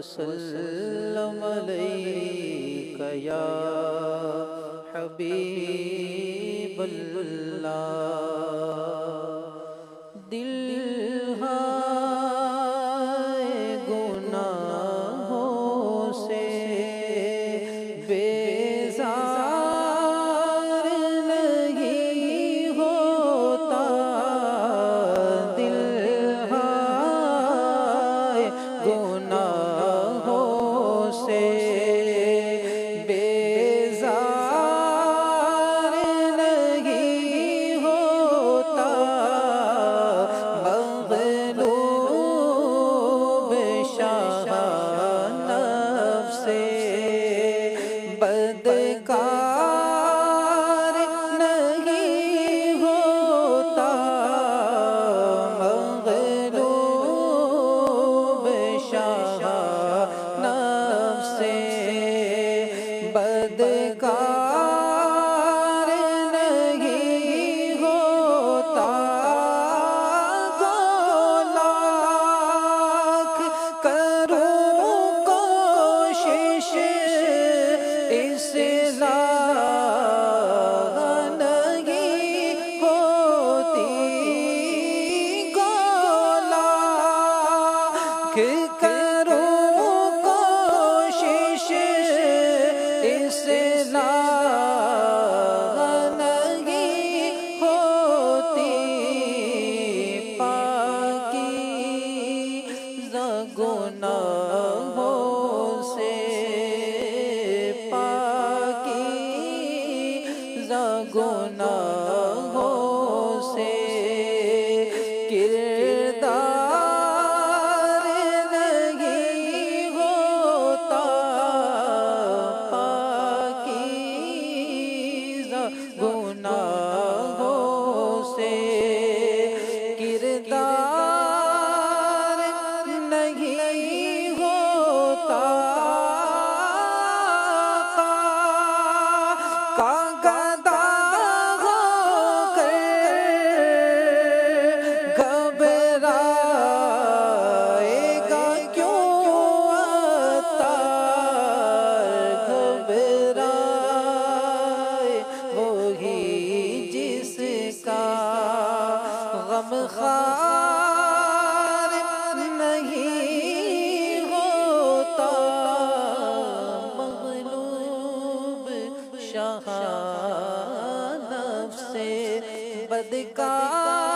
وسلم علیک یا حبیب اللہ۔ دل ہے گناہوں سے بیزار نہیں ہوتا، دل ہے گناہوں سے بیزار نہیں ہوتا، مغلوب شاہ نفس سے بدکار نہیں ہوتا، مغلوب شاہ نفس سے بدکار نہیں ہوتا۔ گو لاکھ کروں کوشش اصلاح نہیں ہوتی، گو لاکھ کروں کوشش اصلاح نہیں ہوتی۔ پاکیزہ گناہوں سے، پاکیزہ گناہوں سے کردار نہیں ہوتا، پاکیزہ گناہوں سے کردار نہیں ہوتا۔ گدا ہو کر گھبرائے گا کیوں عطار، گھبرائے وہی جس کا غم خوار نہیں ہوتا، مغلوب شاہ نفس سے بدکار